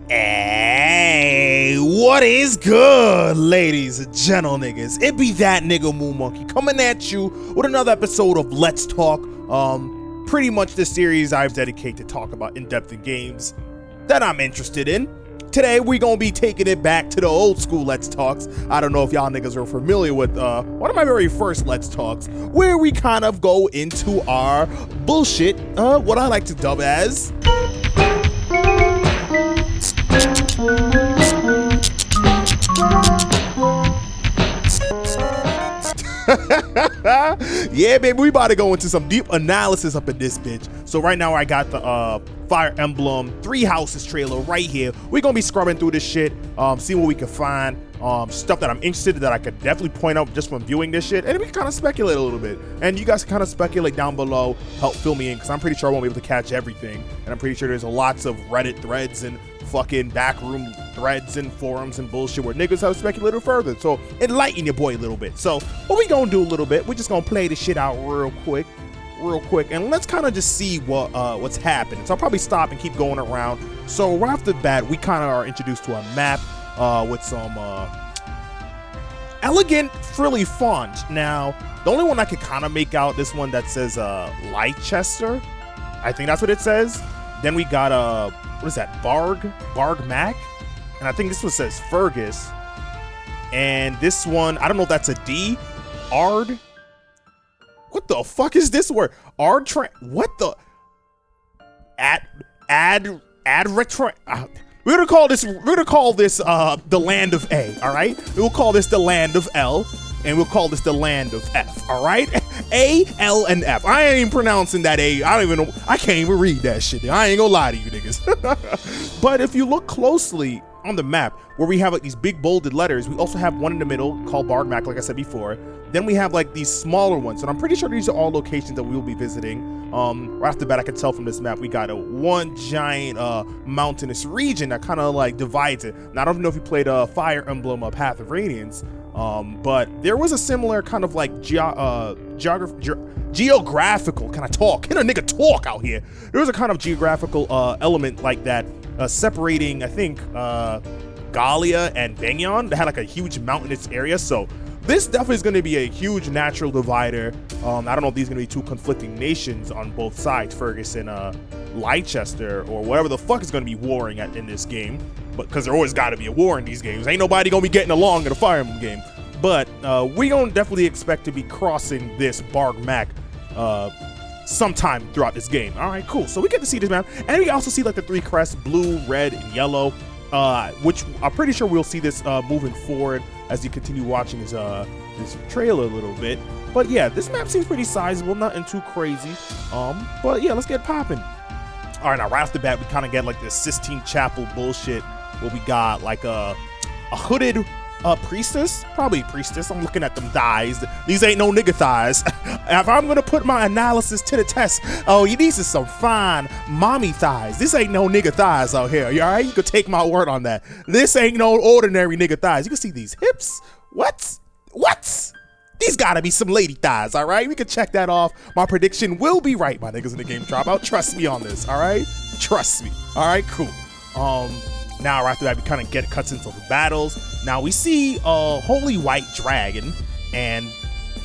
Hey, what is good, ladies and gentle niggas? It be that nigga MoonMonkey coming at you with another episode of Let's Talk. Pretty much the series I've dedicated to talk about in-depth in games that I'm interested in. Today, we gonna be taking it back to the old school Let's Talks. I don't know if y'all niggas are familiar with one of my very first Let's Talks, where we kind of go into our bullshit, what I like to dub as yeah, baby, we about to go into some deep analysis up in this bitch. So right now I got the Fire Emblem Three Houses trailer right here. We're gonna be scrubbing through this shit, see what we can find, stuff that I'm interested in that I could definitely point out just from viewing this shit, and we can kind of speculate a little bit. And you guys can kind of speculate down below, help fill me in, because I'm pretty sure I won't be able to catch everything. And I'm pretty sure there's lots of Reddit threads and fucking backroom threads and forums and bullshit where niggas have speculated further. So enlighten your boy a little bit. So what we gonna do a little bit, we're just gonna play this shit out real quick, and let's kind of just see what's happening. So I'll probably stop and keep going around. So right off the bat, we kind of are introduced to a map with some elegant frilly font. Now the only one I could kind of make out, this one that says Leicester, I think that's what it says. Then we got what is that, Barg Mac, and I think this one says Fergus, and this one, I don't know if that's a D. Ard, what the fuck is this word? Ard, what the we're gonna call this the land of A. All right, we'll call this the land of L, and we'll call this the land of F. All right, A, L, and F. I ain't even pronouncing that A. I don't even know. I can't even read that shit. I ain't gonna lie to you niggas. But if you look closely on the map, where we have like these big bolded letters, we also have one in the middle called Barg Mac, like I said before. Then we have like these smaller ones, and I'm pretty sure these are all locations that we will be visiting. Right off the bat, I can tell from this map, we got a one giant mountainous region that kind of like divides it. Now, I don't know if you played Fire Emblem Path of Radiance, but there was a similar kind of like geographical, can I talk? Can a nigga talk out here? There was a kind of geographical element like that, separating, I think, Galia and Bangyon. They had like a huge mountainous area, so this definitely is going to be a huge natural divider. I don't know if these are going to be two conflicting nations on both sides, Fergus and Leicester, or whatever the fuck is going to be warring at in this game. But because there always got to be a war in these games. Ain't nobody going to be getting along in a Fire Emblem game. But we going to definitely expect to be crossing this Barg Mac sometime throughout this game. All right, cool. So we get to see this map. And we also see like the three crests, blue, red, and yellow. Which I'm pretty sure we'll see this moving forward as you continue watching this trailer a little bit. But yeah, this map seems pretty sizable, nothing too crazy. But yeah, let's get popping. All right, now right off the bat, we kind of get like this Sistine Chapel bullshit where we got like a hooded priestess, probably priestess. I'm looking at them thighs. These ain't no nigga thighs. If I'm gonna put my analysis to the test, oh, these are some fine mommy thighs. This ain't no nigga thighs out here. You all right? You can take my word on that. This ain't no ordinary nigga thighs. You can see these hips. What? These gotta be some lady thighs, all right? We can check that off. My prediction will be right, my niggas in the game dropout. Trust me on this, all right? Trust me. All right, cool. Now, right after that, we kind of get cuts into the battles. Now, we see a holy white dragon, and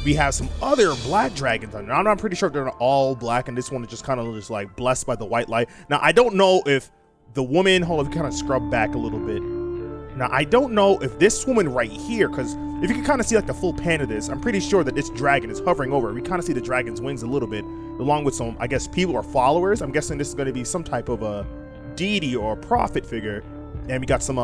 we have some other black dragons. I'm pretty sure they're all black, and this one is just kind of just like blessed by the white light. Now, I don't know if the woman, hold on, we kind of scrub back a little bit. Now, I don't know if this woman right here, because if you can kind of see like the full pan of this, I'm pretty sure that this dragon is hovering over. We kind of see the dragon's wings a little bit, along with some, I guess, people or followers. I'm guessing this is going to be some type of a deity or a prophet figure. And we got some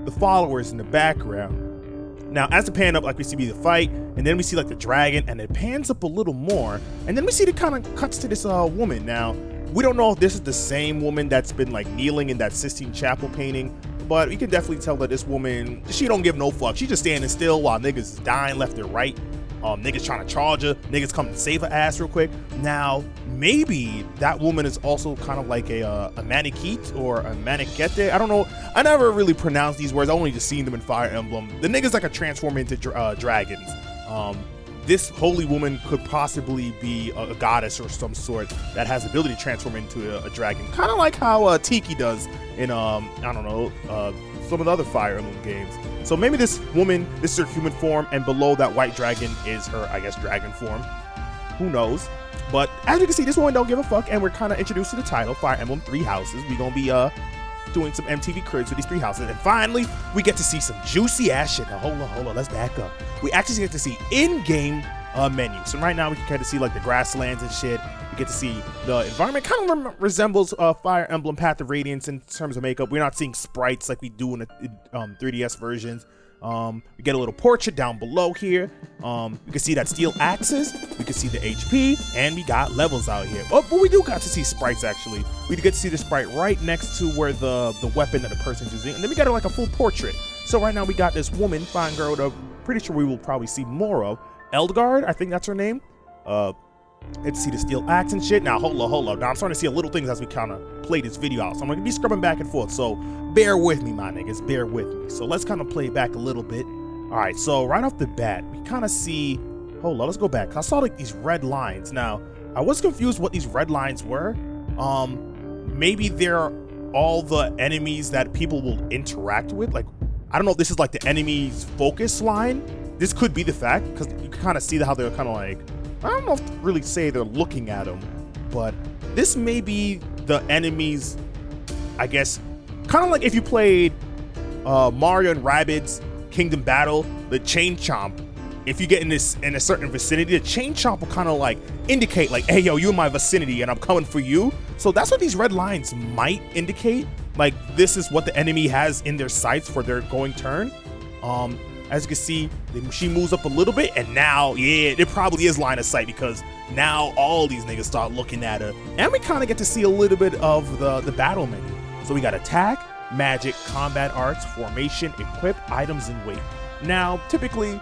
the followers in the background. Now, as it pan up, like we see the fight, and then we see like the dragon, and it pans up a little more, and then we see the kind of cuts to this woman. Now, we don't know if this is the same woman that's been like kneeling in that Sistine Chapel painting, but we can definitely tell that this woman, she don't give no fuck. She just standing still while niggas is dying left and right. Niggas trying to charge her, niggas come to save her ass real quick. Now, maybe that woman is also kind of like a maniquite or a maniquete. I don't know. I never really pronounced these words. I only just seen them in Fire Emblem. The niggas like a transform into dragons. this holy woman could possibly be a goddess or some sort that has the ability to transform into a dragon, kind of like how Tiki does in I don't know, some of the other Fire Emblem games. So maybe this woman, this is her human form, and below that white dragon is her, I guess, dragon form. Who knows? But as you can see, this woman don't give a fuck, and we're kind of introduced to the title, Fire Emblem Three Houses. We're gonna be doing some MTV cribs with these 3 houses, and finally we get to see some juicy ass shit. Now hold on, let's back up. We actually get to see in-game menu. So right now we can kind of see like the grasslands and shit. We get to see the environment kind of resembles Fire Emblem Path of Radiance in terms of makeup. We're not seeing sprites like we do in the 3DS versions. We get a little portrait down below here. You can see that steel axes. We can see the HP, and we got levels out here. Oh, but we do got to see sprites actually. We get to see the sprite right next to where the weapon that the person's using, and then we got like a full portrait. So right now we got this woman, fine girl, that I'm pretty sure we will probably see more of. Eldgard, I think that's her name. Let's see the steel axe and shit. Now hold up. Now I'm starting to see a little things as we kind of play this video out. So I'm gonna be scrubbing back and forth. So bear with me, my niggas. Bear with me. So let's kind of play back a little bit. All right. So right off the bat, we kind of see. Hold on. Let's go back. I saw like these red lines. Now I was confused what these red lines were. Maybe they're all the enemies that people will interact with. Like I don't know if this is like the enemy's focus line. This could be the fact because you can kind of see how they're kind of like. I don't know if to really say they're looking at them, but this may be the enemies, I guess, kind of like if you played Mario and Rabbids Kingdom Battle, the Chain Chomp. If you get in a certain vicinity, the Chain Chomp will kind of like indicate like, hey, yo, you in my vicinity and I'm coming for you. So that's what these red lines might indicate. Like this is what the enemy has in their sights for their going turn. As you can see, she moves up a little bit, and now, yeah, it probably is line of sight because now all these niggas start looking at her. And we kind of get to see a little bit of the battle menu. So we got attack, magic, combat arts, formation, equip, items, and weight. Now, typically,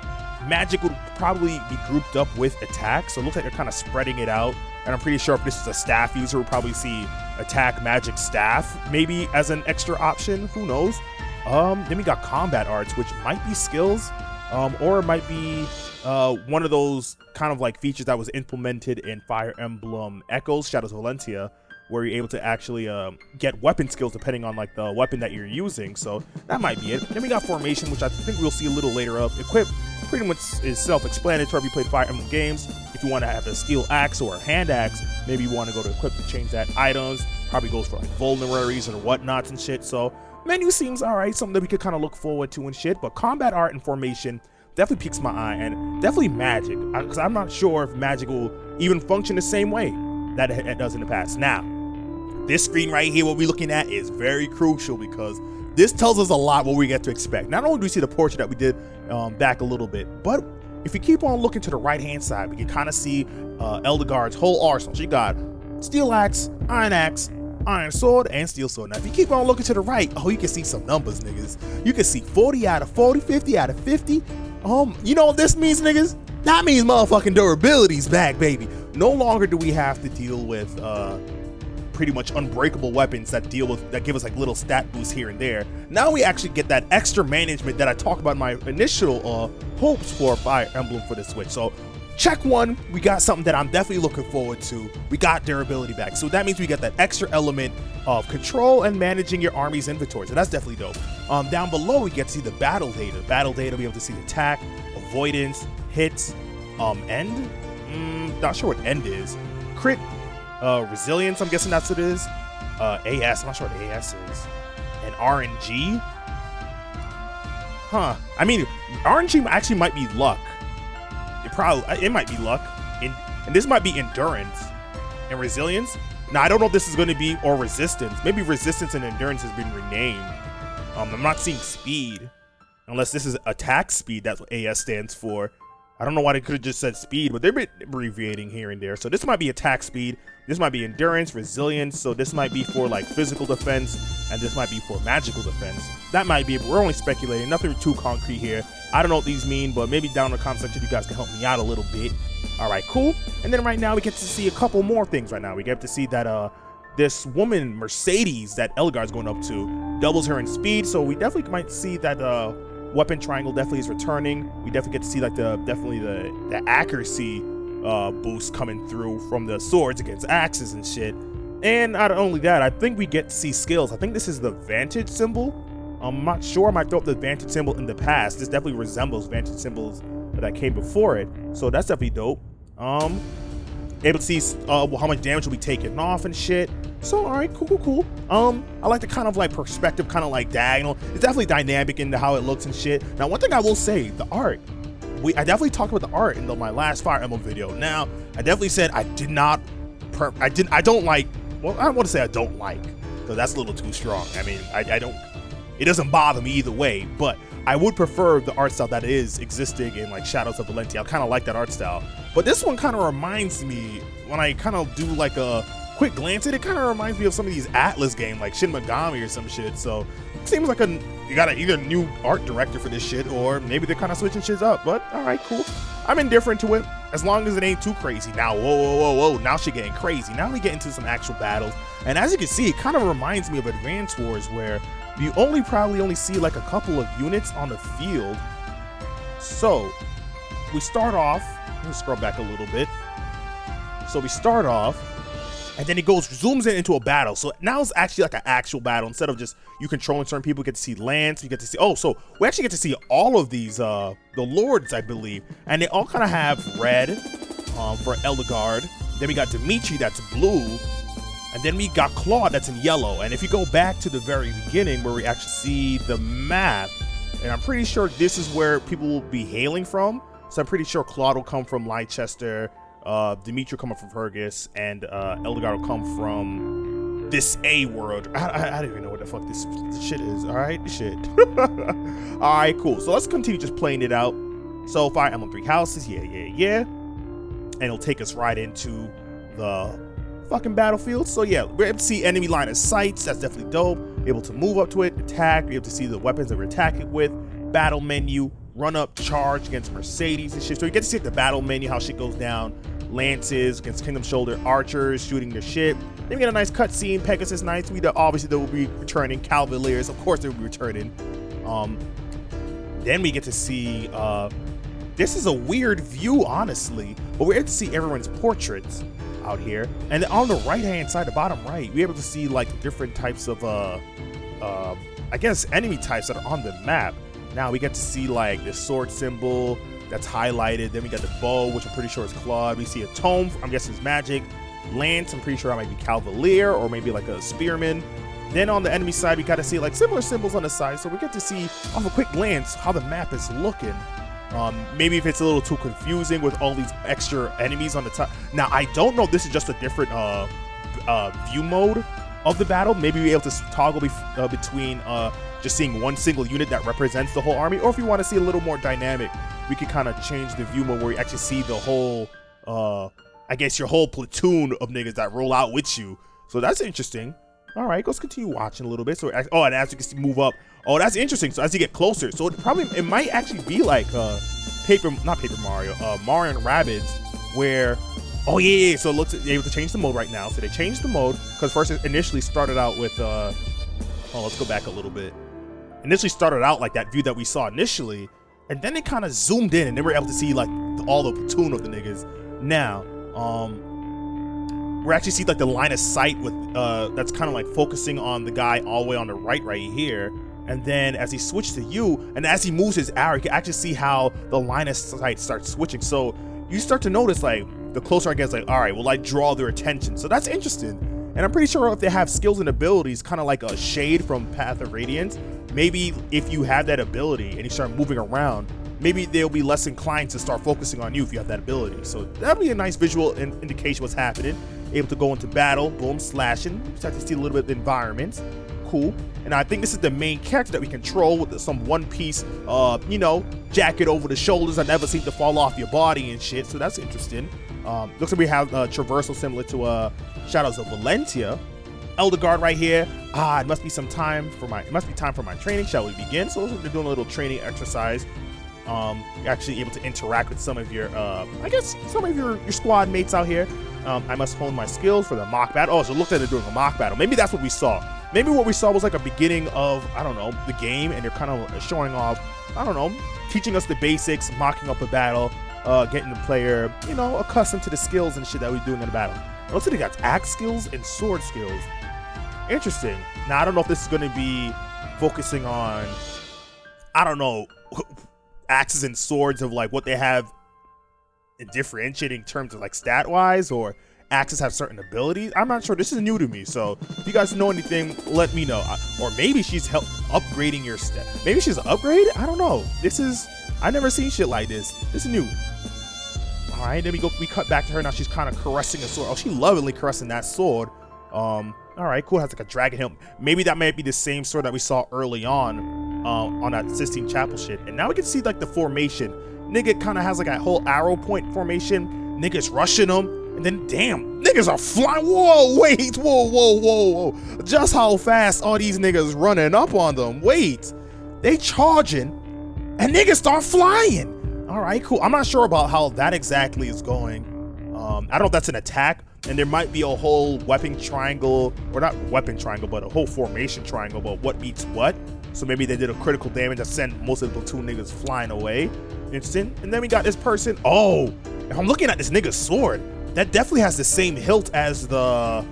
magic would probably be grouped up with attack, so it looks like they're kind of spreading it out. And I'm pretty sure if this is a staff user, we'll probably see attack, magic, staff, maybe as an extra option. Who knows? Then we got combat arts, which might be skills, or it might be one of those kind of like features that was implemented in Fire Emblem Echoes, Shadows of Valentia, where you're able to actually get weapon skills depending on like the weapon that you're using. So that might be it. Then we got formation, which I think we'll see a little later of. Equip pretty much is self-explanatory if you played Fire Emblem games. If you want to have a steel axe or a hand axe, maybe you want to go to equip to change that items. Probably goes for like vulneraries or whatnots and shit. So menu seems all right, something that we could kind of look forward to and shit. But combat art and formation definitely piques my eye, and definitely magic, because I'm not sure if magic will even function the same way that it does in the past. Now, this screen right here, what we're looking at, is very crucial because this tells us a lot what we get to expect. Not only do we see the portrait that we did back a little bit, but if you keep on looking to the right hand side, we can kind of see Eldgard's whole arsenal. She got steel axe, iron sword, and steel sword. Now, if you keep on looking to the right, oh, you can see some numbers, niggas. You can see 40 out of 40, 50 out of 50. You know what this means, niggas? That means motherfucking durability's back, baby. No longer do we have to deal with pretty much unbreakable weapons that give us like little stat boosts here and there. Now we actually get that extra management that I talked about in my initial hopes for Fire Emblem for the Switch. So check one, we got something that I'm definitely looking forward to. We got durability back. So that means we get that extra element of control and managing your army's inventory. So that's definitely dope. Down below, we get to see the battle data. Battle data, we able to see the attack, avoidance, hits, end. Not sure what end is. Crit, resilience, I'm guessing that's what it is. AS, I'm not sure what AS is. And RNG. Huh. I mean, RNG actually might be luck. It might be luck, and this might be endurance and resilience. Now I don't know if this is going to be or resistance. Maybe resistance and endurance has been renamed. I'm not seeing speed, unless this is attack speed. That's what AS stands for. I don't know why they could have just said speed, but they're abbreviating here and there. So this might be attack speed. This might be endurance, resilience. So this might be for like physical defense, and this might be for magical defense. That might be, but we're only speculating. Nothing too concrete here. I don't know what these mean, but maybe down in the comment section you guys can help me out a little bit. All right, cool. And then right now we get to see a couple more things right now. We get to see that this woman, Mercedes, that Eldgard's going up to, doubles her in speed. So we definitely might see that Weapon triangle definitely is returning. We definitely get to see like the accuracy boost coming through from the swords against axes and shit. And not only that, I think we get to see skills. I think this is the vantage symbol. I'm not sure. I might throw up the vantage symbol in the past. This definitely resembles vantage symbols that came before it. So that's definitely dope. Able to see how much damage will be taken off and shit. So all right, cool. I like the kind of like perspective, kind of like diagonal. It's definitely dynamic into how it looks and shit. Now, one thing I will say, the art. I definitely talked about the art in my last Fire Emblem video. Now, I definitely said I don't like. Well, I don't want to say I don't like, because that's a little too strong. I mean, I don't. It doesn't bother me either way, but I would prefer the art style that is existing in like Shadows of Valentia. I kind of like that art style. But this one kind of reminds me, when I kind of do like a quick glance at it, kind of reminds me of some of these Atlas games like Shin Megami or some shit. So it seems like you got either a new art director for this shit, or maybe they're kind of switching shit up. But all right, cool. I'm indifferent to it as long as it ain't too crazy. Now, whoa, now shit getting crazy. Now we get into some actual battles. And as you can see, it kind of reminds me of Advance Wars, where you probably only see like a couple of units on the field. So we start off, let me scroll back a little bit. So we start off, and then it zooms in into a battle. So now it's actually like an actual battle instead of just you controlling certain people. You get to see Lance, you get to see, so we actually get to see all of these, the lords, I believe. And they all kind of have red for Eldegard. Then we got Dimitri, that's blue. And then we got Claude, that's in yellow. And if you go back to the very beginning where we actually see the map, and I'm pretty sure this is where people will be hailing from. So I'm pretty sure Claude will come from Leicester, Dimitri will come from Fergus, and Eldegard will come from this A world. I don't even know what the fuck this shit is. All right, shit. All right, cool. So let's continue just playing it out. So Fire Emblem Three Houses, yeah. And it'll take us right into the fucking battlefield. So yeah, we're able to see enemy line of sights. That's definitely dope. We're able to move up to it, attack. We're able to see the weapons that we're attacking with. Battle menu, run up, charge against Mercedes and shit. So you get to see the battle menu, how shit goes down. Lances against Kingdom Shoulder archers shooting their shit. Then we get a nice cutscene. Pegasus Knights. Obviously they will be returning. Cavaliers, of course they will be returning. Then we get to see. This is a weird view, honestly, but we're able to see everyone's portraits out here. And on the right hand side, the bottom right, we're able to see like different types of I guess enemy types that are on the map. Now we get to see like the sword symbol that's highlighted. Then we got the bow, which I'm pretty sure is Claude. We see a tome, I'm guessing it's magic. Lance, I'm pretty sure that might be Cavalier or maybe like a spearman. Then on the enemy side, we got to see like similar symbols on the side. So we get to see off a quick glance how the map is looking. Maybe if it's a little too confusing with all these extra enemies on the top. Now, I don't know if this is just a different view mode of the battle. Maybe we're able to toggle between just seeing one single unit that represents the whole army, or if you want to see a little more dynamic, we could kind of change the view mode where you actually see the whole, I guess your whole platoon of niggas that roll out with you. So that's interesting. All right, let's continue watching a little bit. So, and as you can see, move up. Oh, that's interesting. So as you get closer, so it might actually be like not Paper Mario, Mario and Rabbids, where, oh yeah. So it looks, they're able to change the mode right now. So they changed the mode because first it initially started out with, let's go back a little bit. Initially started out like that view that we saw initially, and then it kind of zoomed in, and then we're able to see like all the platoon of the niggas. Now, we're actually see like the line of sight with that's kind of like focusing on the guy all the way on the right here. And then as he switches to you, and as he moves his arrow, you can actually see how the line of sight starts switching. So you start to notice like the closer I get, it's like, all right, well, I draw their attention. So that's interesting. And I'm pretty sure if they have skills and abilities, kind of like a Shade from Path of Radiance, maybe if you have that ability and you start moving around, maybe they'll be less inclined to start focusing on you if you have that ability. So that'll be a nice visual indication what's happening. Able to go into battle, boom, slashing. Start to see a little bit of the environment. Cool. And I think this is the main character that we control with some one-piece, jacket over the shoulders that never seem to fall off your body and shit. So that's interesting. Looks like we have traversal similar to Shadows of Valentia. Eldegard right here. It must be time for my training. Shall we begin? So they're doing a little training exercise. You're actually able to interact with some of your, your squad mates out here. I must hone my skills for the mock battle. Oh, so it looked like they're doing a mock battle. Maybe that's what we saw. Maybe what we saw was like a beginning of, I don't know, the game, and they're kind of showing off I don't know, teaching us the basics, mocking up a battle, getting the player, you know, accustomed to the skills and shit that we're doing in the battle. It looks like they got axe skills and sword skills. Interesting. Now, I don't know if this is going to be focusing on, I don't know, axes and swords of like what they have in differentiating terms of like stat-wise, or axes have certain abilities. I'm not sure. This is new to me, so if you guys know anything, let me know. Or maybe she's upgrading your stat. Maybe she's upgraded? I don't know. I never seen shit like this. This is new. All right, then we cut back to her. Now she's kind of caressing a sword. Oh, she lovingly caressing that sword. All right, cool. It has like a dragon helmet. Maybe that might be the same sword that we saw early on that Sistine Chapel shit. And now we can see like the formation. Nigga kind of has like a whole arrow point formation. Niggas rushing them. And then, damn, niggas are flying. Whoa, wait, whoa. Just how fast are these niggas running up on them? Wait, they charging and niggas start flying. All right, cool. I'm not sure about how that exactly is going. I don't know if that's an attack. And there might be a whole weapon triangle, or not weapon triangle, but a whole formation triangle, but what beats what. So maybe they did a critical damage that sent most of the platoon niggas flying away. Interesting. And then we got this person. Oh, if I'm looking at this nigga's sword, that definitely has the same hilt as the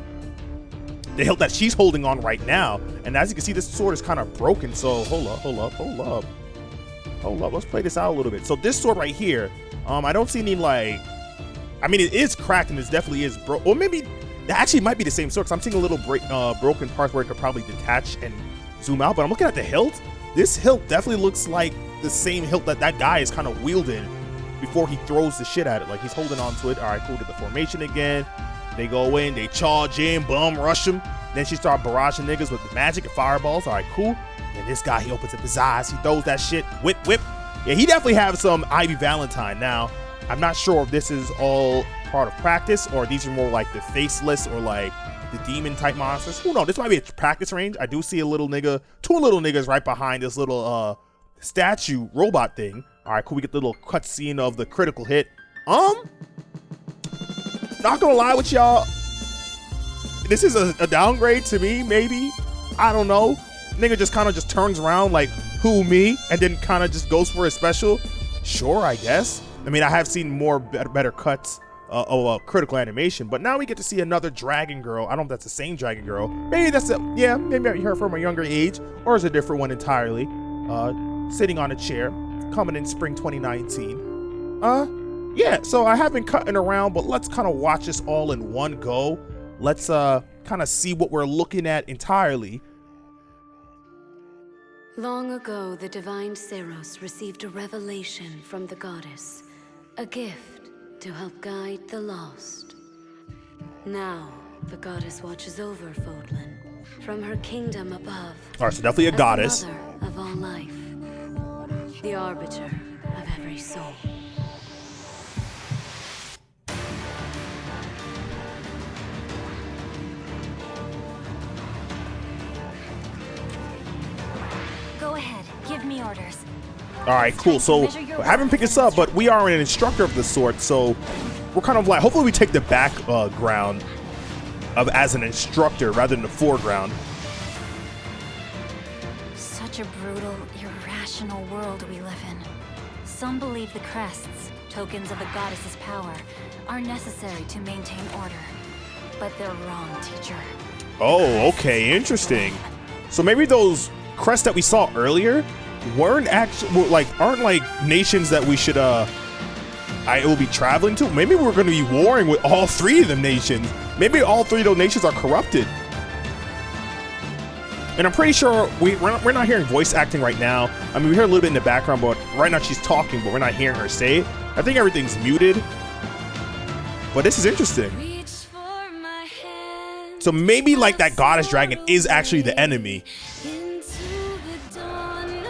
hilt that she's holding on right now. And as you can see, this sword is kind of broken. So hold up. Let's play this out a little bit. So this sword right here, I don't see any like, I mean, it is cracked and it definitely is broke. Or maybe that actually might be the same sword, because I'm seeing a little broken parts where it could probably detach and zoom out. But I'm looking at the hilt. This hilt definitely looks like the same hilt that guy is kind of wielding before he throws the shit at it. Like he's holding on to it. All right, cool. To the formation again. They go in, they charge in, boom, rush him. Then she start barraging niggas with the magic and fireballs. All right, cool. And this guy, he opens up his eyes. He throws that shit. Whip. Yeah, he definitely has some Ivy Valentine. Now, I'm not sure if this is all part of practice or these are more like the faceless or like the demon type monsters. Who knows? This might be a practice range. I do see a little nigga, two little niggas right behind this little statue robot thing. All right, cool. We get the little cutscene of the critical hit. Not gonna lie with y'all, this is a downgrade to me, maybe. I don't know. Nigga just kind of just turns around like, who, me? And then kind of just goes for a special. Sure, I guess. I mean, I have seen more better cuts of critical animation, but now we get to see another dragon girl. I don't know if that's the same dragon girl. Maybe that's maybe I heard from a younger age, or is a different one entirely. Sitting on a chair, coming in spring 2019. Yeah, so I have been cutting around, but let's kind of watch this all in one go. Let's kind of see what we're looking at entirely. Long ago, the divine Seros received a revelation from the goddess, a gift to help guide the lost. Now, the goddess watches over Fodlan from her kingdom above. All right, so definitely a goddess. The mother of all life, the arbiter of every soul. Go ahead, give me orders. All right, cool. So I haven't picked this up, but we are an instructor of the sort, so we're kind of like, hopefully we take the background of as an instructor rather than the foreground. Such a brutal, irrational world we live in. Some believe the crests, tokens of the goddess's power, are necessary to maintain order. But they're wrong, teacher. Oh, okay, interesting. So maybe those crests that we saw earlier weren't actually aren't like nations that we should will be traveling to. Maybe we're going to be warring with all three of them nations. Maybe all three of those nations are corrupted. And I'm pretty sure we're not hearing voice acting right now. I mean, we hear a little bit in the background, but right now she's talking, but we're not hearing her say it. I think everything's muted. But this is interesting. So maybe like that goddess dragon is actually the enemy.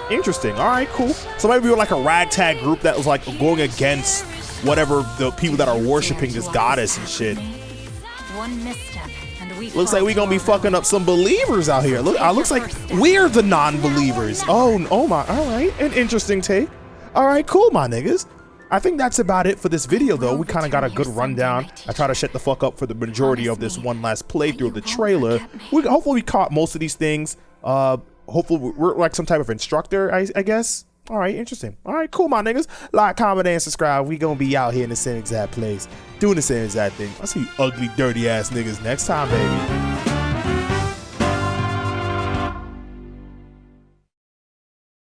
Interesting. All right, cool. So maybe we were like a ragtag group that was like going against whatever the people that are worshiping this goddess and shit. One misstep and we looks like we're gonna be fucking up some believers out here. Look, looks like we're the non-believers. Oh my. All right, an interesting take. All right, cool, my niggas. I think that's about it for this video, though. We kind of got a good rundown. I try to shut the fuck up for the majority of this one last playthrough of the trailer. Hopefully we caught most of these things. Hopefully we're like some type of instructor, I guess. All right, interesting. All right, cool, my niggas. Like, comment, and subscribe. We gonna be out here in the same exact place, doing the same exact thing. I'll see you ugly, dirty ass niggas next time, baby.